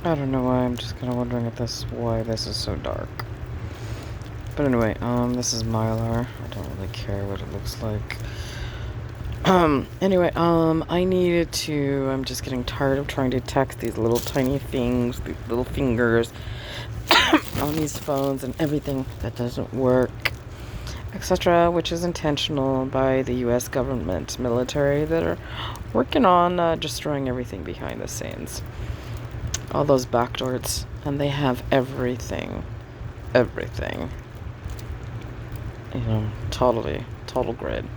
I don't know why, I'm just kind of wondering if this why this is so dark. But anyway, this is Mylar. I don't really care what it looks like. Anyway, I needed to, I'm just getting tired of trying to text these little tiny things, these little fingers on these phones and everything that doesn't work, etc., which is intentional by the US government military that are working on destroying everything behind the scenes. All those backdoors, and they have everything. Everything. You know, total grid.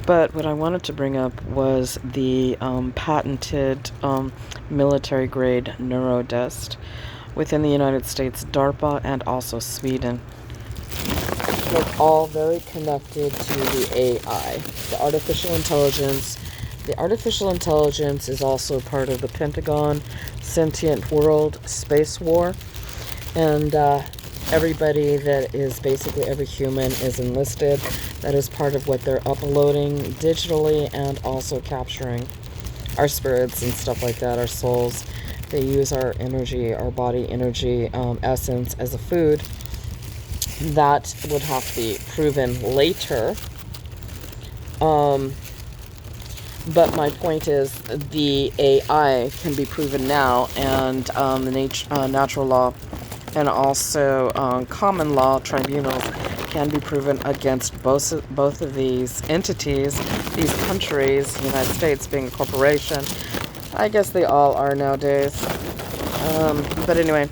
But what I wanted to bring up was the patented military grade neurodist within the United States, DARPA, and also Sweden. They're all very connected to the AI, the artificial intelligence. The artificial intelligence is also part of the Pentagon Sentient World Space War. And everybody that is basically every human is enlisted. That is part of what they're uploading digitally and also capturing our spirits and stuff like that, our souls. They use our energy, our body energy, essence as a food. That would have to be proven later. But my point is the AI can be proven now, and the natural law and also common law tribunals can be proven against both of these entities, these countries, the United States being a corporation. I guess they all are nowadays. But anyway,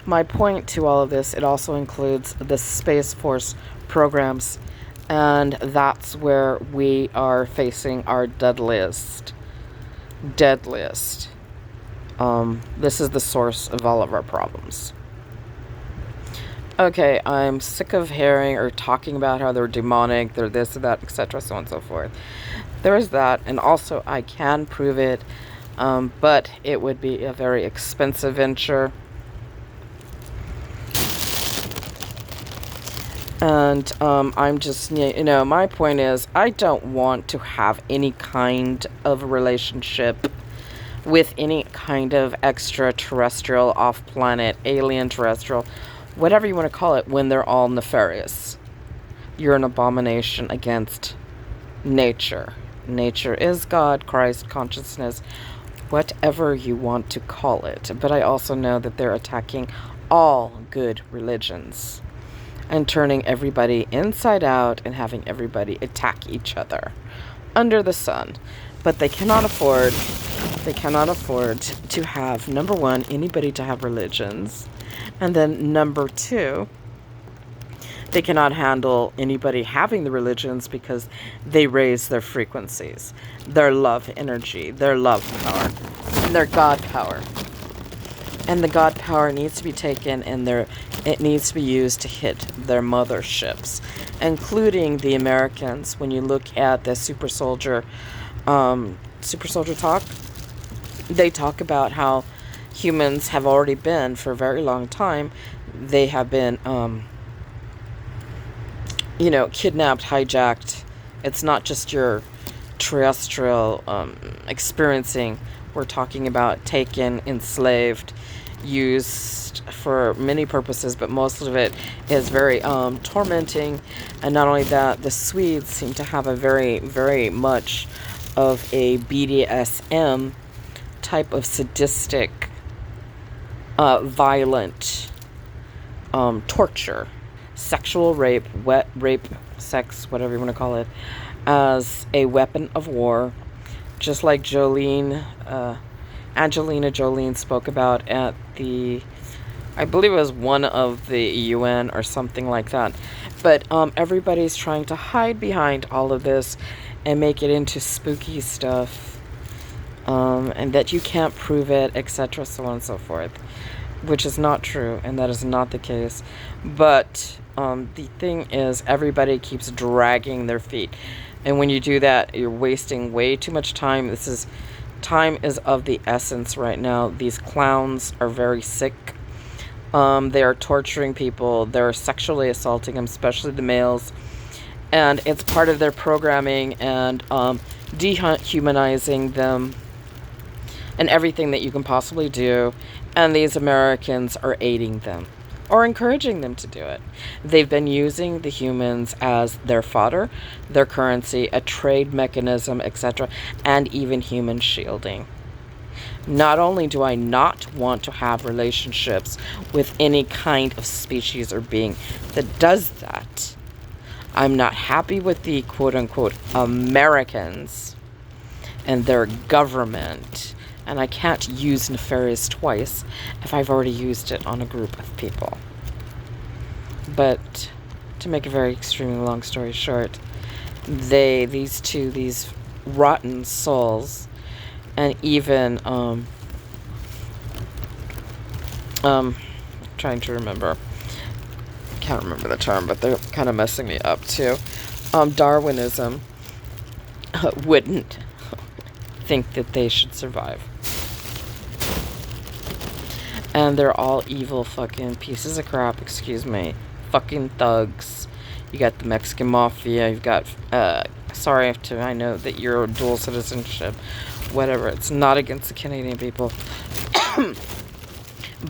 my point to all of this, it also includes the Space Force programs, and that's where we are facing our deadliest. This is the source of all of our problems. Okay, I'm sick of hearing or talking about how they're demonic, they're this or that, etc., so on and so forth. There is that, and also I can prove it, but it would be a very expensive venture. And I'm just, my point is, I don't want to have any kind of relationship with any kind of extraterrestrial, off-planet, alien terrestrial, whatever you want to call it, when they're all nefarious. You're an abomination against nature. Nature is God, Christ, consciousness, whatever you want to call it. But I also know that they're attacking all good religions and turning everybody inside out and having everybody attack each other under the sun. But they cannot afford to have, number one, anybody to have religions. And then number two, they cannot handle anybody having the religions because they raise their frequencies, their love energy, their love power, and their God power. And the God power needs to be taken and it needs to be used to hit their motherships, including the Americans. When you look at the super soldier talk, they talk about how humans have already been, for a very long time, they have been, kidnapped, hijacked. It's not just your terrestrial experiencing. We're talking about taken, enslaved, used for many purposes, but most of it is very tormenting. And not only that, the Swedes seem to have a very, very much of a BDSM type of sadistic, violent torture, sexual rape, sex, whatever you want to call it, as a weapon of war, just like Angelina Jolie spoke about at I believe it was one of the UN or something like that. But everybody's trying to hide behind all of this and make it into spooky stuff, and that you can't prove it, etc., so on and so forth, which is not true, and that is not the case. But the thing is, everybody keeps dragging their feet, and when you do that, you're wasting way too much time. Time is of the essence right now. These clowns are very sick. They are torturing people. They're sexually assaulting them, especially the males. And it's part of their programming and dehumanizing them and everything that you can possibly do, and these Americans are aiding them or encouraging them to do it. They've been using the humans as their fodder, their currency, a trade mechanism, etc., and even human shielding. Not only do I not want to have relationships with any kind of species or being that does that, I'm not happy with the quote-unquote Americans and their government. And I can't use nefarious twice if I've already used it on a group of people. But to make a very extremely long story short, these rotten souls, and even trying to remember, can't remember the term, but they're kind of messing me up too. Darwinism wouldn't think that they should survive. And they're all evil fucking pieces of crap, excuse me. Fucking thugs. You got the Mexican mafia, you've got, sorry if I know that you're dual citizenship, whatever. It's not against the Canadian people.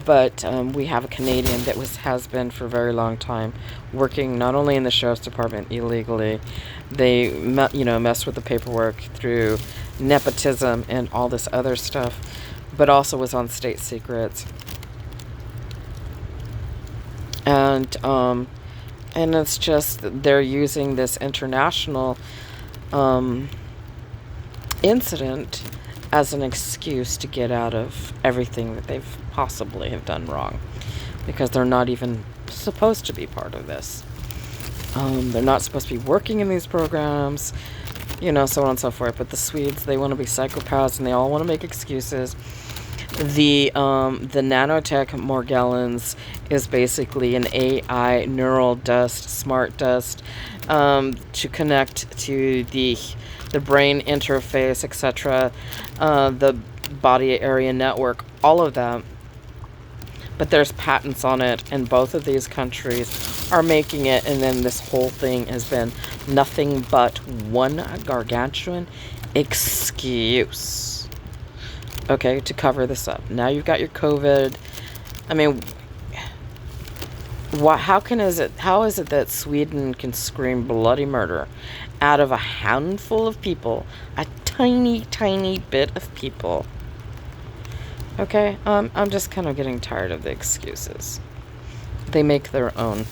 But we have a Canadian that has been for a very long time working not only in the sheriff's department illegally. They mess with the paperwork through nepotism and all this other stuff, but also was on state secrets. And it's just they're using this international incident as an excuse to get out of everything that they've possibly have done wrong, because they're not even supposed to be part of this. They're not supposed to be working in these programs, so on and so forth. But the Swedes, they want to be psychopaths, and they all want to make excuses. The nanotech Morgellons is basically an AI neural dust, smart dust, to connect to the brain interface, etc., the body area network, all of that. But there's patents on it, and both of these countries are making it, and then this whole thing has been nothing but one gargantuan excuse, okay, to cover this up. Now you've got your COVID. I mean, how is it that Sweden can scream bloody murder out of a handful of people, a tiny, tiny bit of people? Okay, I'm just kind of getting tired of the excuses. They make their own.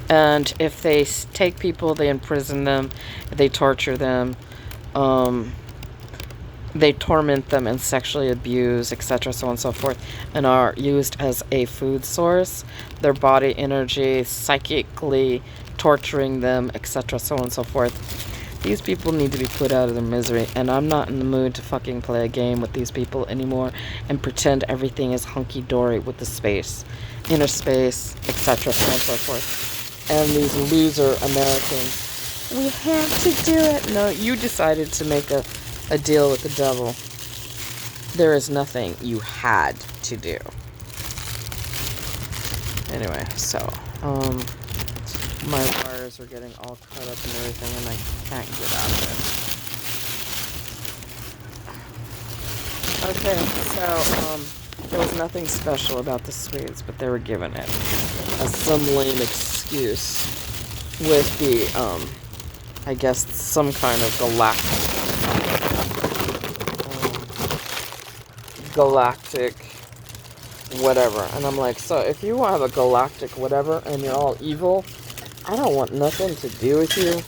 And if they take people, they imprison them, they torture them, they torment them and sexually abuse, etc., so on and so forth, and are used as a food source, their body energy, psychically torturing them, etc., so on and so forth. These people need to be put out of their misery, and I'm not in the mood to fucking play a game with these people anymore and pretend everything is hunky-dory with the space, inner space, etc., so on and so forth. And these loser Americans, we had to do it. No, you decided to make a deal with the devil. There is nothing you had to do. Anyway, so, my wires are getting all cut up and everything, and I can't get out of it. Okay, so, there was nothing special about the Swedes, but they were given it as some lame excuse with the, I guess, some kind of galactic whatever. And I'm like, so if you have a galactic whatever and you're all evil, I don't want nothing to do with you.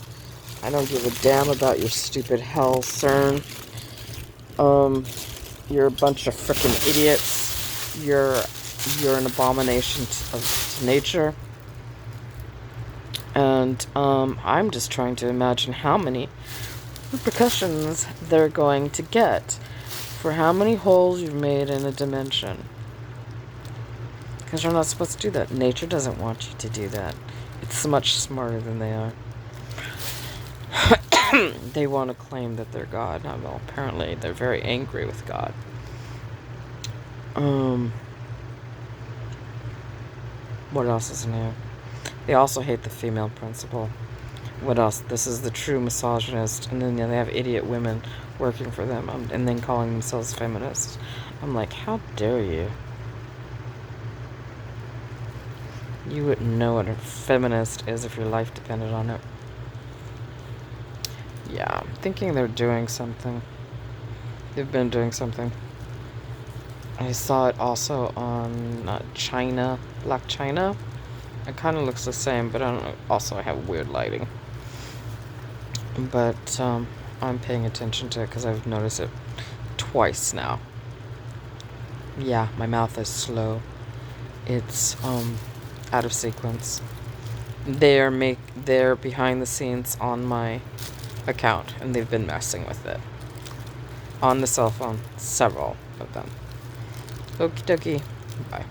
I don't give a damn about your stupid hell, CERN. You're a bunch of freaking idiots. You're an abomination to nature. And I'm just trying to imagine how many repercussions they're going to get for how many holes you've made in a dimension. Because you're not supposed to do that. Nature doesn't want you to do that. It's much smarter than they are. They want to claim that they're God. Well, apparently they're very angry with God. What else is new? They also hate the female principle. What else? This is the true misogynist. And then they have idiot women working for them, and then calling themselves feminists. I'm like, how dare you? You wouldn't know what a feminist is if your life depended on it. Yeah, I'm thinking they're doing something. They've been doing something. I saw it also on China, Black China. It kind of looks the same, but I don't know. Also, I have weird lighting. But I'm paying attention to it because I've noticed it twice now. Yeah, my mouth is slow. It's out of sequence. They're behind the scenes on my account, and they've been messing with it on the cell phone. Several of them. Okie dokie. Bye.